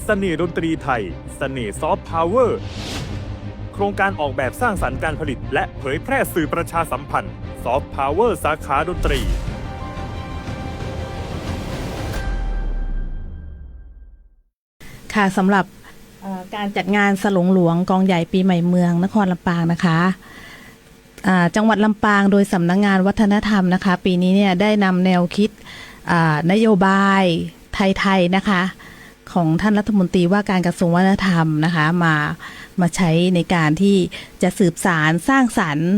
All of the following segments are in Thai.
เสน่ห์ดนตรีไทยเสน่ห์ซอฟต์พาวเวอร์โครงการออกแบบสร้างสรรค์การผลิตและเผยแพร่สื่อประชาสัมพันธ์ซอฟต์พาวเวอร์สาขาดนตรีค่ะสำหรับการจัดงานสลงหลวงกองใหญ่ปีใหม่เมืองนครลำปางนะคะจังหวัดลำปางโดยสำนักงานวัฒนธรรมนะคะปีนี้เนี่ยได้นำแนวคิดนโยบายไทยๆนะคะของท่านรัฐมนตรีว่าการกระทรวงวัฒนธรรมนะคะมาใช้ในการที่จะสืบสารสร้างสรรค์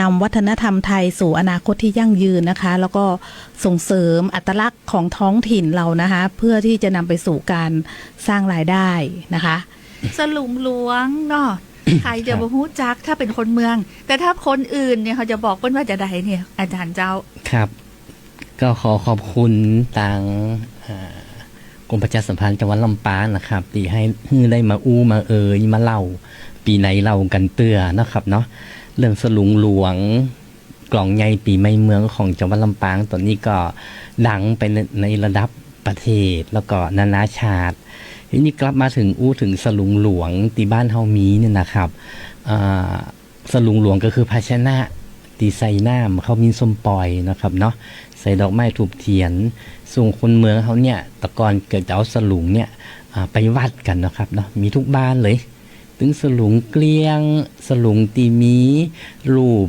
นำวัฒนธรรมไทยสู่อนาคตที่ยั่งยืนนะคะแล้วก็ส่งเสริมอัตลักษณ์ของท้องถิ่นเรานะคะเพื่อที่จะนำไปสู่การสร้างรายได้นะคะสลุงหลวงเนาะ ใครจะบ่ฮู้จักถ้าเป็นคนเมืองแต่ถ้าคนอื่นเนี่ยเขาจะบอกเปิ้นว่าจะได้เนี่ยอาจารย์เจ้าครับก็ขอขอบคุณทางกรมประชาสัมพันธ์จังหวัดลำปางนะครับที่ให้ได้มามามาเล่าปีไหนเล่ากันเตื้อนะครับเนาะเรื่องสลุงหลวงกล่องใหญ่ปีใหม่เมืองของจังหวัดลำปางตอนนี้ก็ดังไปในระดับประเทศแล้วก็นานาชาติทีนี้กลับมาถึงถึงสลุงหลวงที่บ้านเฮามีเนี่ยนะครับสลุงหลวงก็คือภาชนะตีใส่น้ำเขามีส้มปล่อยนะครับเนาะใส่ดอกไม้ถูกเทียนส่งคนเมืองเขาเนี่ยตะกอนเกิดจะเอาสลุงเนี่ยไปวัดกันนะครับเนาะมีทุกบ้านเลยถึงสลุงเกลียงสลุงตีมีรูป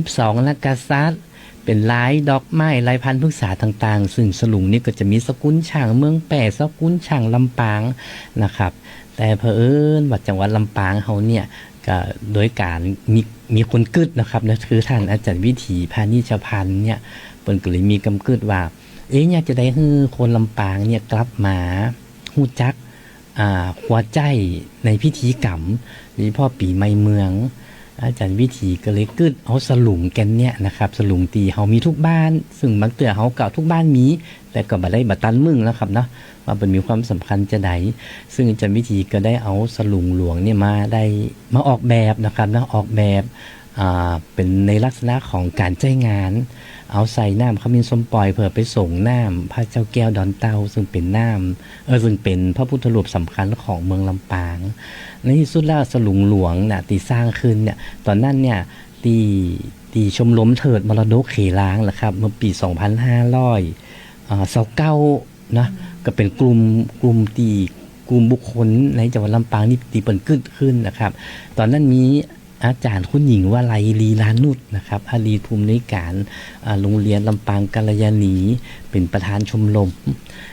12นักกษัตริย์เป็นลายดอกไม้ลายพันธุ์พฤกษาต่างๆซึ่งสลุงนี่ก็จะมีสกุลช่างเมืองแปะสกุลช่างลำปางนะครับแต่เผอิญว่าจังหวัดลำปางเขาเนี่ยก็โดยการมีคนกึดนะครับนะคือท่านอาจารย์วิถีพานิชพันธ์เนี่ยเปิ่นก็เลยมีกำกึดว่าอยากจะได้ให้คนลำปางเนี่ยกลับมาฮู้จักหัวใจในพิธีกรรมโดยเฉพาะปีใหม่เมืองอาจารย์วิถีก็เลยกึดเอาสลุงแกนเนี่ยนะครับสลุงตีเฮามีทุกบ้านซึ่งบางเตือเฮาเก่าทุกบ้านมีแต่ก็บ่ได้บัดตันมึงแล้วครับเนาะว่ามันมีความสำคัญจะใดซึ่งอาจารย์วิถีก็ได้เอาสลุงหลวงเนี่ยมาออกแบบนะครับนะออกแบบเป็นในลักษณะของการใช้งานเอาใส่น้ำขมิ้นส้มปล่อยเพื่อไปส่งน้ำพระเจ้าแก้วดอนเตาซึ่งเป็นน้ำซึ่งเป็นพระพุทธรูปสำคัญของเมืองลำปางในที่สุดแล้วสลุงหลวงน่ะที่สร้างขึ้นเนี่ยตอนนั้นเนี่ยตีชมรมเถิดมรดกเขลางแหละครับเมื่อปี2529นะก็เป็นกลุ่มบุคคลในจังหวัดลำปางนี่ตีเปิ่นขึ้นนะครับตอนนั้นมีอาจารย์คุณหญิงวลัยลีลานุชนะครับอดีตภูมิในการโรงเรียนลำปางกัลยาณีเป็นประธานชมรม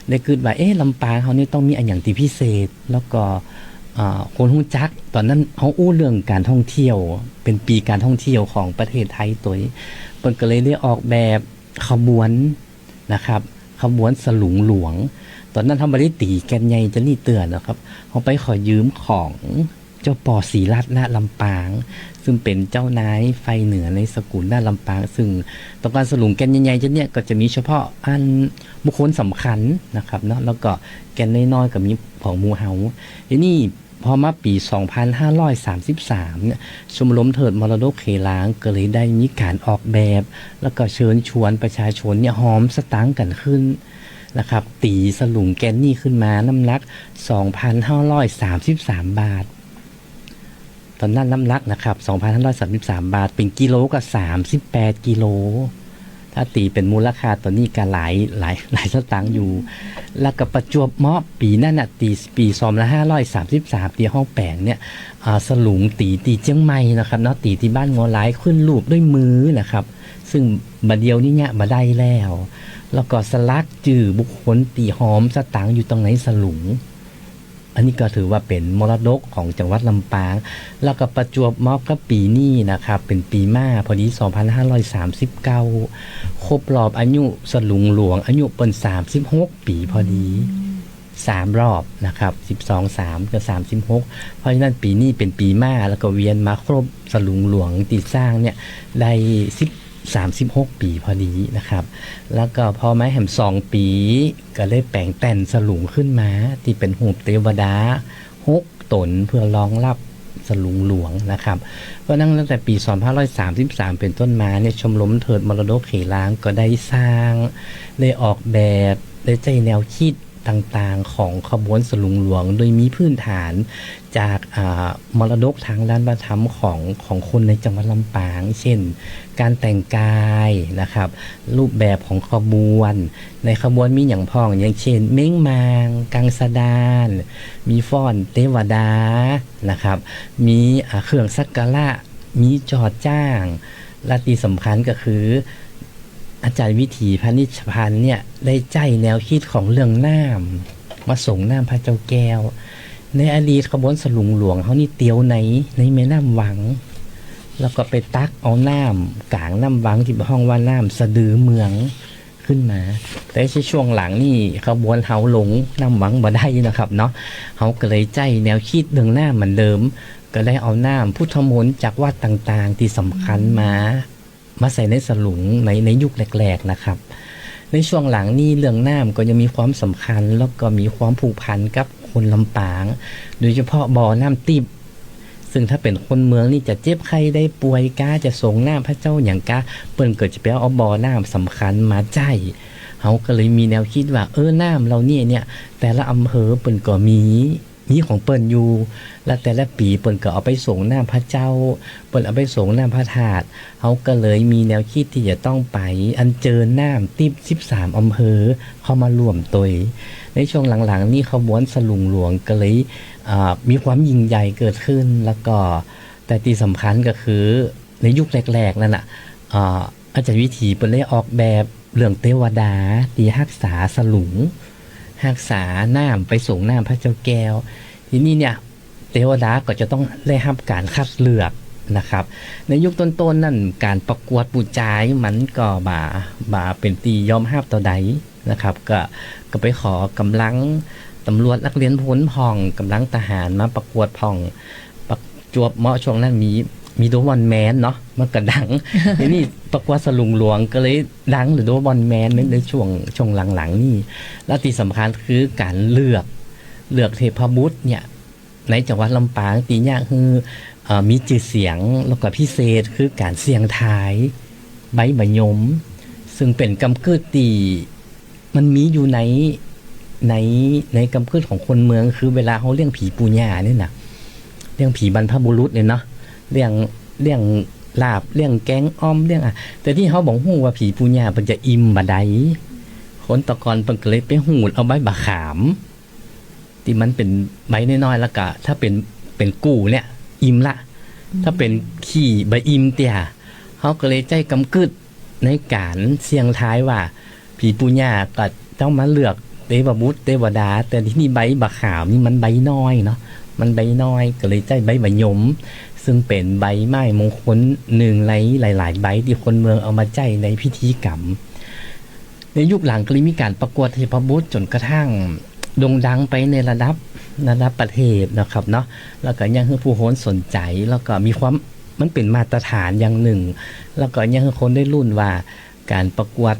ได้คิดว่าลำปางเขานี่ต้องมีอันอย่างที่พิเศษแล้วก็คนฮู้จักตอนนั้นเขาเรื่องการท่องเที่ยวเป็นปีการท่องเที่ยวของประเทศไทยตัวเพิ่นก็เลยได้ออกแบบขบวนนะครับขบวนสลุงหลวงตอนนั้นทำบริตีแกนใหญ่จะนี่เตือนนะครับเขาไปขอยืมของเจ้าป่อศรีรัตน์ณลำปางซึ่งเป็นเจ้านายไฟเหนือในสกุลณลำปางซึ่งตอนการสลุงแกนใหญ่ๆจะเนี่ยก็จะมีเฉพาะอันบุคคลสำคัญนะครับเนาะแล้วก็แกนน้อยๆก็มีของหมู่เฮาทีนี้พอมาปี2533เนี่ยชมรมเถิดมรดกเขลางก็เลยได้มีการออกแบบแล้วก็เชิญชวนประชาชนเนี่ยหอมสตางค์กันขึ้นนะครับตีสลุงแกนนี่ขึ้นมาน้ำหนัก 2,533 บาทตอนนั้นน้ำหนักนะครับ 2,533 บาทเป็นกิโลกับ38กิโลถ้าตีเป็นมูลค่าตอนนี้ก็หลายสตางค์อยู่แล้วก็ประจวบเหมาะปีนั้นน่ะตีปี2533ที่ห้องแปลงเนี่ยสลุงตีเชียงใหม่นะครับเนาะตีที่บ้านงอหลายขึ้นรูปด้วยมือนะครับซึ่งบัดเดียวนี้เนี่ยบ่ได้แล้วก็สลักจื่อบุคคลตีหอมสตางค์อยู่ตรงไหนสลุงอันนี้ก็ถือว่าเป็นมรดกของจังหวัดลำปางแล้วก็ประจวบเหมาะกับปีนี้นะครับเป็นปีม้าพอดี2539ครบรอบอายุสลุงหลวงอายุเป็น36ปีพอดี3รอบนะครับ12 3กับ36เพราะฉะนั้นปีนี้เป็นปีม้าแล้วก็เวียนมาครบสลุงหลวงที่สร้างเนี่ยได้36ปีพอดีนะครับแล้วก็พอไม้แหม2ปีก็เลยแปลงแต่นสลุงขึ้นมาที่เป็นหูปเทวดา6ตนเพื่อรองรับสลุงหลวงนะครับก็ตั้งแต่ปี2533เป็นต้นมาเนี่ยชมรมเถิดมรดกเขลางก็ได้สร้างได้ออกแบบได้ใจแนวคิด ต่างๆของขบวนสลุงหลวงโดยมีพื้นฐานจากมรดกทางด้านวัฒนธรรมของคนในจังหวัดลำปางเช่นการแต่งกายนะครับรูปแบบของขบวนในขบวนมีอย่างพ้องอย่างเช่นเม้งมางกังสดานมีฟ้อนเทวดานะครับมีเครื่องสักการะมีจอดจ้างและที่สำคัญก็คืออาจารย์วิถีพนิชพันธ์เนี่ยได้ใจแนวคิดของเรื่องน้ำมาส่งน้ำพระเจ้าแก้วในอดีตขบวนสลุงหลวงเขานี่เตียวในแม่น้ำวังแล้วก็ไปตักเอาน้ำกลางน้ำวังที่ห้องว่าน้ำสะดือเมืองขึ้นมาแต่ช่วงหลังนี่ขบวนเขาหลงน้ำวังบ่ได้นะครับเนาะเขาก็เลยใจแนวคิดเรื่องน้ำเหมือนเดิมก็ได้เอาน้ำพุทธมนต์จากวัดต่างๆที่สำคัญมาใส่ในสลุงในยุคแรกๆนะครับในช่วงหลังนี่เรื่องน้ำก็ยังมีความสำคัญแล้วก็มีความผูกพันกับคนลำปางโดยเฉพาะบ่อน้ำติบซึ่งถ้าเป็นคนเมืองนี่จะเจ็บไข้ได้ป่วยกาจะส่งน้ำพระเจ้าอย่างกาเปิ้นเกิดจะไปเอาบ่อน้ำสำคัญมาใจเขาก็เลยมีแนวคิดว่าน้ำเราเนี่ยแต่ละอำเภอเปิ้นก็มีของเปิ้นอยู่และแต่ละปีเปิ้นก็เอาไปส่งน้ำพระเจ้าเปิ้นเอาไปส่งน้ำพระธาตุเขาก็เลยมีแนวคิดที่จะต้องไปอัญเชิญน้ำติบ13อำเภอเข้ามารวมตัวในช่วงหลังๆนี่ขบวนสลุงหลวงก็เลยมีความยิ่งใหญ่เกิดขึ้นแล้วก็แต่ที่สำคัญก็คือในยุคแรกๆนั่นแหละอาจารย์วิถีเปิ้นเลยออกแบบเรื่องเทวดาที่รักษาสลุงรักษาน้ำไปส่งน้ำพระเจ้าแก้วทีนี้เนี่ยเทวดาก็จะต้องได้รับการคัดเลือกนะครับในยุคต้นๆนั่นการประกวดปูจายมันก็บ่าเป็นตียอมห้าบต่อใดนะครับก็ไปขอกำลังตำรวจนักเรียนพลพ่องกำลังทหารมาประกวดพ่องประจวบเหมาะช่วงนั้นมีโดวันแมนเนาะมันก็ดัง ทีนี้ประกวดสลุงหลวงก็เลยดังหรือโดวันแมนในช่วงหลังๆนี่และที่สำคัญคือการเลือกเทพบุตรเนี่ยในจังหวัดลำปางตีเนี่ยคือมีชื่อเสียงแล้วก็พิเศษคือการเสี่ยงทายใบบัญยมซึ่งเป็นกำเกิดตีมันมีอยู่ในกำเกิดของคนเมืองคือเวลาเขาเลี้ยงผีปูญ่าเนี่ยนะเลี้ยงผีบรรพบุรุษเนี่ยเนาะเลี้ยงลาบเลี้ยงแกงอ้อมเลี้ยงแต่ที่เขาบอกฮู้ว่าผีปูญ่ามันจะอิ่มบ่ได้คนตะกอนเพิ่นก็เลยไปหูดเอาใบบะขามที่มันเป็นใบน้อยๆแล้วก็ถ้าเป็นกู้เนี่ยอิ่มละถ้าเป็นขี้ใบอิ่มเตี่ยเขาก็เลยใจกำกึดในการเสี่ยงท้ายว่าผีปูญ่าก็ต้องมาเลือกเทวบุตรเทวดาแต่ที่นี่ใบบะขามนี่มันใบน้อยเนาะมันใบน้อยก็เลยใจใบบัญยมซึ่งเป็นใบไม้มงคลหนึ่งหลายใบที่คนเมืองเอามาใจในพิธีกรรมในยุคหลังก็เลยมีการประกวดเทพบุตรจนกระทั่งโด่งดังไปในระดับประเทศนะครับเนาะแล้วก็ยังให้ผู้คนสนใจแล้วก็มีความมันเป็นมาตรฐานอย่างหนึ่งแล้วก็ยังให้คนได้รุ่นว่าการประกวด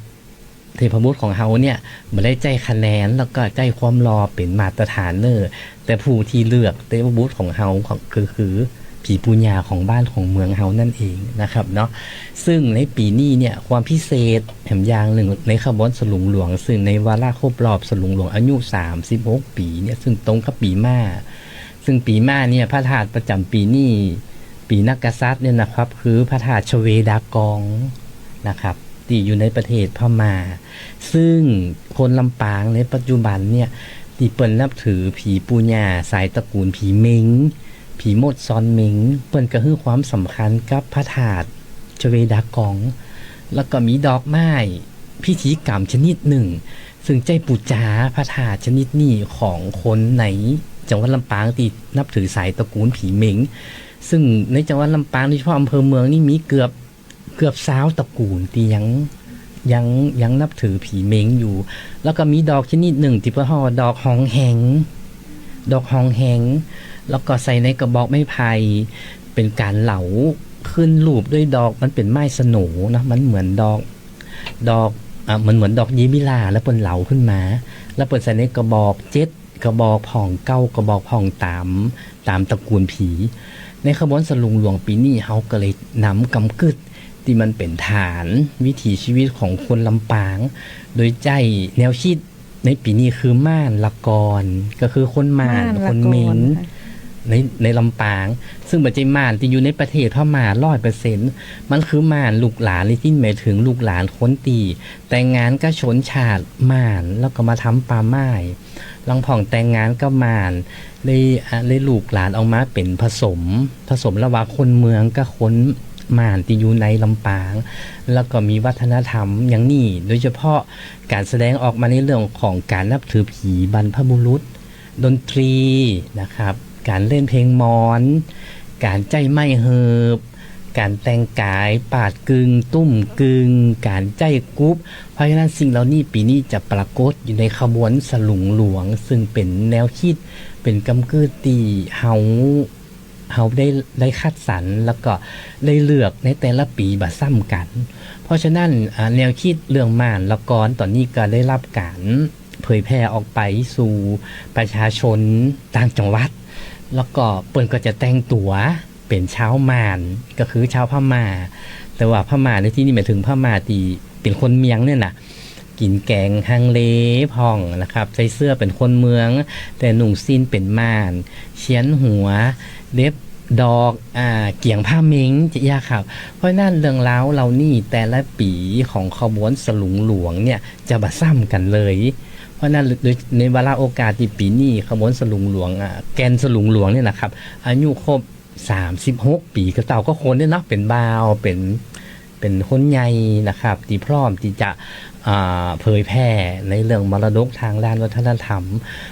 เทพบุตรของเฮาเนี่ยไม่ได้ใจคะแนนแล้วก็ใจความรอเป็นมาตรฐานแต่ผู้ที่เลือกเทพบุตรของเฮาคือผีปูญ่าของบ้านของเมืองเฮานั่นเองนะครับเนาะซึ่งในปีนี้เนี่ยความพิเศษแห่งอย่างหนึ่งในขบวนสลุงหลวงซึ่งในวาระครบรอบสลุงหลวงอายุ36ปีเนี่ยซึ่งตรงกับปีม้าซึ่งปีม้าเนี่ยพระธาตุประจำปีนี้ปีนักกษัตริย์เนี่ยนะครับคือพระธาตุชเวดากองนะครับที่อยู่ในประเทศพม่าซึ่งคนลำปางในปัจจุบันเนี่ยที่เปิ้นนับถือผีปูญ่าสายตระกูลผีเม้งผีมดซอนเม้งเปิ้นก็คือความสำคัญกับพระธาตุชเวดากองแล้วก็มีดอกไม้พิธีกรรมชนิดหนึ่งซึ่งใจปูจาพระธาตุชนิดนี้ของคนในจังหวัดลำปางที่นับถือสายตระกูลผีเม้งซึ่งในจังหวัดลำปางโดยเฉพาะอำเภอเมืองนี่มีเกือบ20ตระกูลที่ยังนับถือผีเม้งอยู่แล้วก็มีดอกชนิดหนึ่งที่เรียกว่าดอกหองแหงแล้วก็ใส่ในกระบอกไม้ไผ่เป็นการเหลาขึ้นรูปด้วยดอกมันเป็นไม้สโหนนะมันเหมือนดอกมันเหมือนดอกยีบิลาแล้วเปิ้นเหลาขึ้นมาแล้วเปิ้นใส่ในกระบอก7กระบอกผ่อง9กระบอกผ่องตามตระกูลผีในขบวนสลุงหลวงปีนี้เฮาก็เลยนำกำกึดที่มันเป็นฐานวิถีชีวิตของคนลำปางโดยใจแนวคิด ในปีนี้คือม่านละกรก็คือคนม่านคนเม้นในลำปางซึ่งปัจจัยม่านที่อยู่ในประเทศพม่า100%มันคือม่านลูกหลานที่หมายถึงลูกหลานคนตีแต่งงานก็ชนชาติม่านแล้วก็มาทำป่าไม้ลังผ่องแต่งงานก็ม่านเลยลูกหลานออกมาเป็นผสมระหว่างคนเมืองกับคนม่านที่อยู่ในลำปางแล้วก็มีวัฒนธรรมอย่างนี้โดยเฉพาะการแสดงออกมาในเรื่องของการนับถือผีบรรพบุรุษดนตรีนะครับการเล่นเพลงมอนการใจไม่เหิบการแต่งกายปาดกึงตุ้มกึงการใจกุ๊บเพราะฉะนั้นสิ่งเหล่านี้ปีนี้จะปรากฏอยู่ในขบวนสลุงหลวงซึ่งเป็นแนวคิดเป็นกำกือตีเฮาได้คัดสรรแล้วก็ได้เลือกในแต่ละปีบ่ซ้ำกันเพราะฉะนั้นแนวคิดเรื่องม่านละกรตอนนี้ก็ได้รับการเผยแพร่ออกไปสู่ประชาชนต่างจังหวัดแล้วก็เปิ้นก็จะแต่งตัวเป็นชาวม่านก็คือชาวพม่าแต่ว่าพม่าในที่นี้หมายถึงพม่าที่เป็นคนเมียงเนี่ยนะกินแกงฮังเลพ่องนะครับใส่เสื้อเป็นคนเมืองแต่หนุ่งสิ้นเป็นม่านเชียนหัวเล็บดอกเกี่ยงผ้าเม้งจะยากครับเพราะนั่นเรื่องราวเรานี่แต่ละปีของขบวนสลุงหลวงเนี่ยจะบ่ซ้ำกันเลยเพราะนั่นในวาระโอกาสที่ปีนี้ขบวนสลุงหลวงแกนสลุงหลวงเนี่ยนะครับอายุครบ36 ปีก็เต่าก็คนเนี่ยเนาะเป็นบ่าวเป็นคนใหญ่นะครับที่พร้อมที่จะเผยแพร่ในเรื่องมรดกทางด้านวัฒนธรรม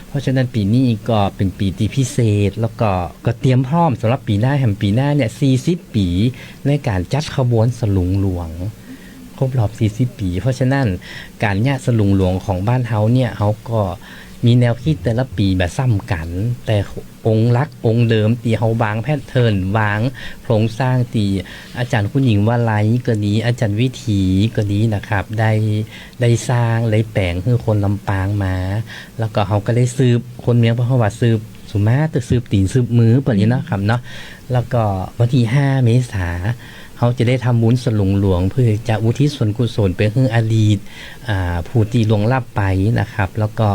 เพราะฉะนั้นปีนี้ก็เป็นปีที่พิเศษแล้วก็เตรียมพร้อมสำหรับปีหน้าเนี่ย40 ปีในการจัดขบวนสลุงหลวงครบรอบ40 ปีเพราะฉะนั้นการญาติสลุงหลวงของบ้านเฮาเนี่ยเฮาก็มีแนวคิดแต่ละปีแบบซ้ำกันแต่องค์ลักษณ์องค์เดิมตีเฮาวางแพทเทิร์นวางโครงสร้างตีอาจารย์คุณหญิงวลัยก็ดีอาจารย์วิถีก็ดีนะครับได้สร้างได้แปลงให้คนลำปางมาแล้วก็เขาก็ได้สืบคนเมียงเพราะว่าสืบสุมาตึกสืบตีนสืบมือแบบนี้นะครับเนาะแล้วก็วันที่5 เมษายนเขาจะได้ทำบุญสลุงหลวงเพื่อจะอุทิศส่วนกุศลไปให้อดีตผู้ที่ล่วงลับไปนะครับแล้วก็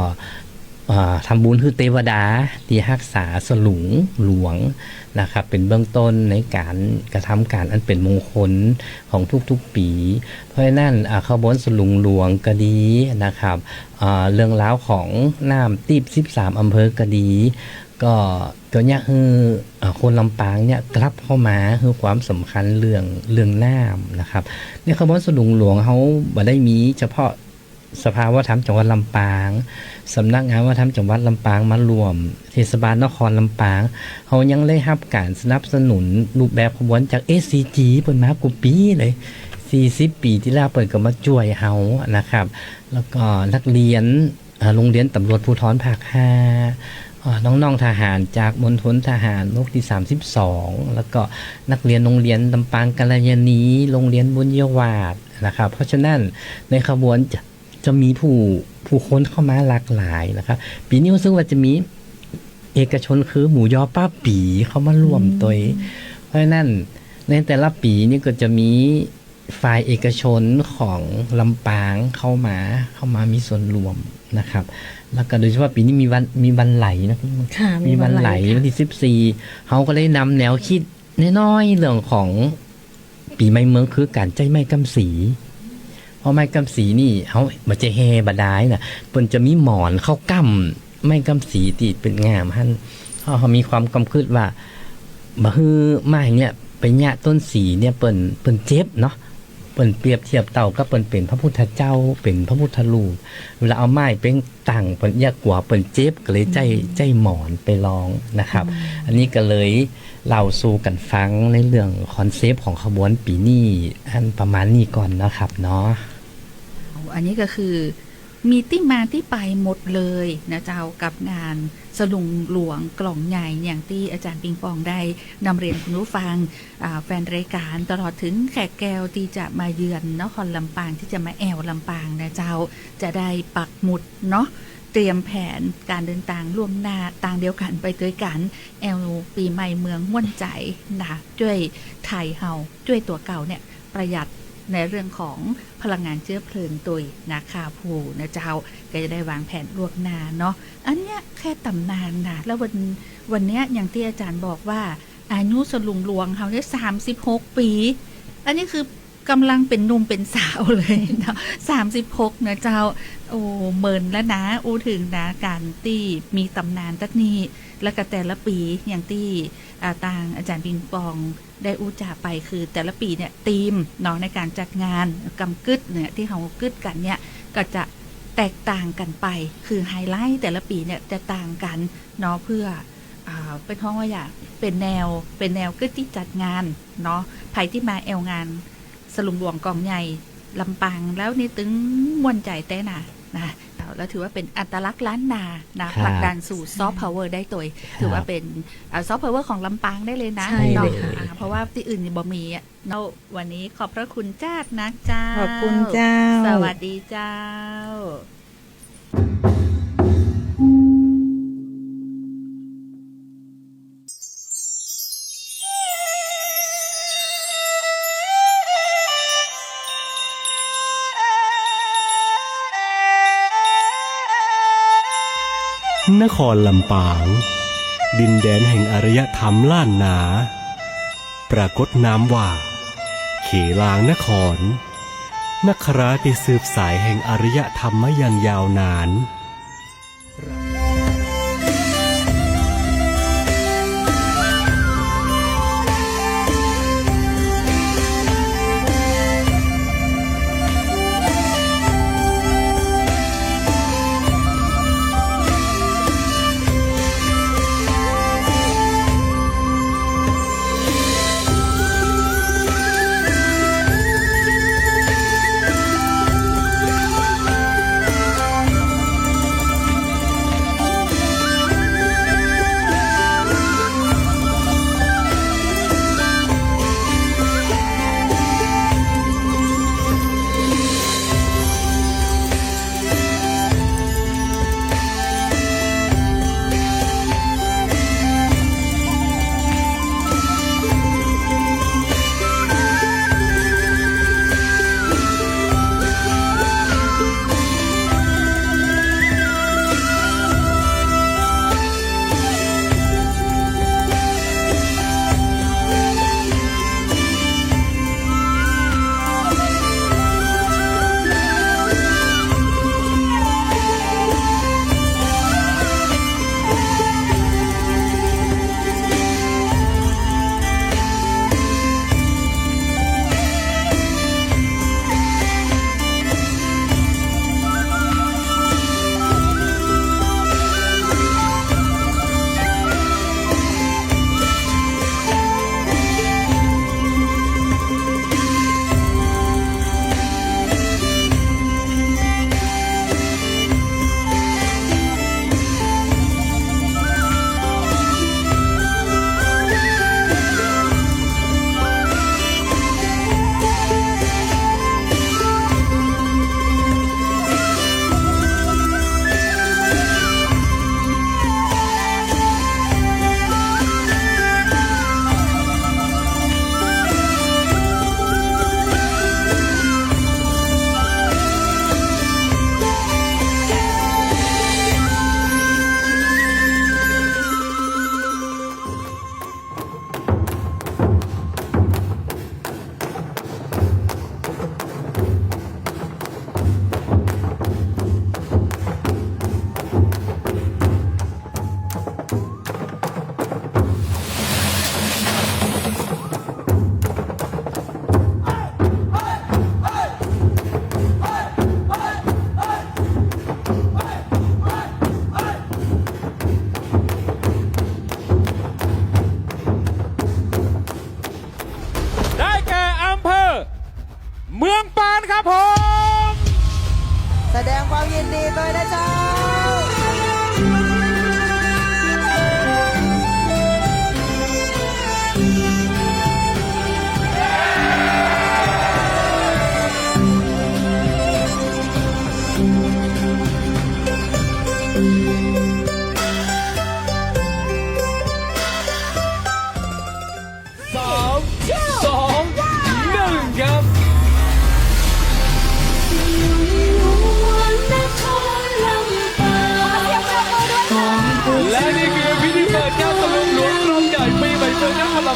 ทำบุญคือเทวดาที่รักษาสลุงหลวงนะครับเป็นเบื้องต้นในการกระทำการอันเป็นมงคลของทุกๆปีเพราะฉะนั้นขบวนสลุงหลวงก็ดีนะครับเรื่องราวของน้ำตีบ13 อำเภอก็ดีก็เนี่ยคือคนลำปางเนี่ยกลับเข้ามาคือความสำคัญเรื่องน้ำนะครับในขบวนสลุงหลวงเขาบ่ได้มีเฉพาะสภาวัฒนธรรมจังหวัดลำปางสำนักงานวัฒนธรรมจังหวัดลำปางมารวมเทศบาลนครลำปางเขายังได้รับการสนับสนุนรูปแบบขบวนจาก SCG เปิดมากุปีเลย40 ปีที่แล้วเปิดก็มาช่วยเฮานะครับแล้วก็นักเรียนโรงเรียนตำรวจภูธรภาค5น้องๆทหารจากมณฑลทหารบกที่32แล้วก็นักเรียนโรงเรียนลำปางกัลยาณีโรงเรียนบุญยวาสนะครับเพราะฉะนั้นในขบวนจะมีผู้คนเข้ามาหลากหลายนะครับปีนี้รู้สึกว่าจะมีเอกชนคือหมูยอป้าปีเข้ามาร่วมตัวเพราะฉะนั้นในแต่ละปีนี่ก็จะมีฝ่ายเอกชนของลำปางเข้ามามีส่วนรวมนะครับแล้วก็โดยเฉพาะปีนี้มีวันไหลนะมีวันไหลวันที่14เขาก็ได้นำแนวคิดน้อยๆเรื่องของปีใหม่เมืองคือการใจไม้กำสีเพราะไม้กำสีนี่เขาบ่จะแฮบดายน่ะเพิ่นจะมีหมอนเข้ากำไม้กำสีที่เป็นงามหั่นเขามีความกำคิดว่าบ่ฮือไม้เนี่ยไปญะต้นสีเนี่ยเปิ้นเจ็บเนาะเปิ้นเปรียบเทียบเต่าก็เปิ้นเป็นพระพุทธเจ้าเป็นพระพุทธรูปเวลาเอาไม้เป็นตั้งเปิ้นอยากกว่าเปิ้นเจ็บก็เลยใจหมอนไปลองนะครับอันนี้ก็เลยเล่าสู่กันฟังในเรื่องคอนเซปต์ของขบวนปีนี้อันประมาณนี้ก่อนนะครับเนาะอันนี้ก็คือมีที่มาที่ไปหมดเลยนะเจ้ากับงานสลุงหลวงกล่องใหญ่อย่างที่อาจารย์ปิงปองได้นำเรียนคุณผู้ฟังแฟนรายการตลอดถึงแขกแก้วที่จะมาเยือนนครลำปางที่จะมาแอวลำปางนะเจ้าจะได้ปักหมุดเนาะเตรียมแผนการเดินทางล่วงหน้าต่างเดียวกันไปด้วยกันแอวปีใหม่เมืองม่วนใจนะช่วยไทยเฮาช่วยตัวเก่าเนี่ยประหยัด ในเรื่องของพลังงานเชื้อเพลิงตัวนะคะผู้นะเจ้าก็จะได้วางแผนล่วงหน้าเนาะอันเนี้ยแค่ตำนานนะแล้ววันเนี้ยอย่างที่อาจารย์บอกว่าอายุสลุงหลวงเขาเนี่ย36 ปี อันนี้คือกำลังเป็นหนุ่มเป็นสาวเลยเนาะ36นะเจ้าโอ้เมินแล้วนะถึงนะการที่มีตำนานตักนี้แล้วก็แต่ละปีอย่างที่ทางอาจารย์ปิงปองได้จ่าไปคือแต่ละปีเนี่ยธีมเนาะในการจัดงานกำกึดเนี่ยที่เขากึดกันเนี่ยก็จะแตกต่างกันไปคือไฮไลท์แต่ละปีเนี่ยจะต่างกันเนาะเพื่อเป็นห้องว่าอย่างเป็นแนวกึดที่จัดงานเนาะใครที่มาแอลงานสลุงหลวงกองใหญ่ลำปางแล้วนี่ตึงมวนใจเต้นะแล้วถือว่าเป็นอัตลักษณ์ล้านนานะผลักดันสู่ซอฟต์พาวเวอร์ได้ตัวถือว่าเป็นซอฟต์พาวเวอร์ของลำปางได้เลยนะ ใช่เลยค่ะ เพราะว่าที่อื่นบ่มีเนาะวันนี้ขอบพระคุณจ้านะเจ้า ขอบคุณเจ้า สวัสดีเจ้า นครลำปาง ดินแดนแห่งอารยธรรมล้านนา ปรากฏนามว่า เขลางนคร นคราที่สืบสายแห่งอารยธรรมมาอย่างยาวนาน น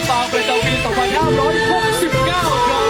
ำปางประจำปี 2569 ครับ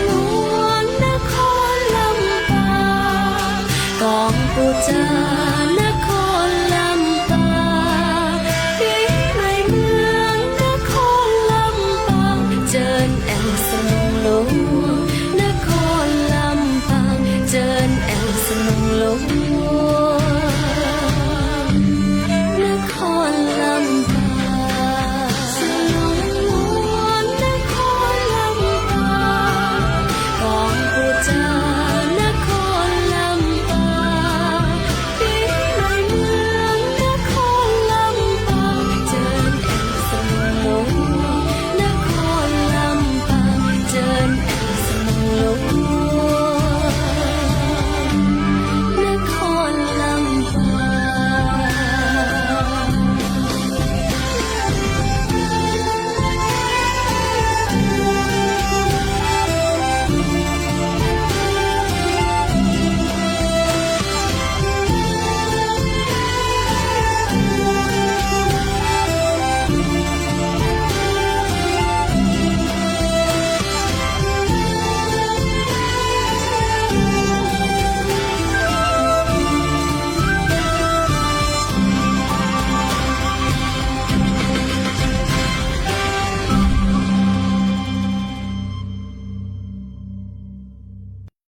หลวงนครลำปางกองปูจา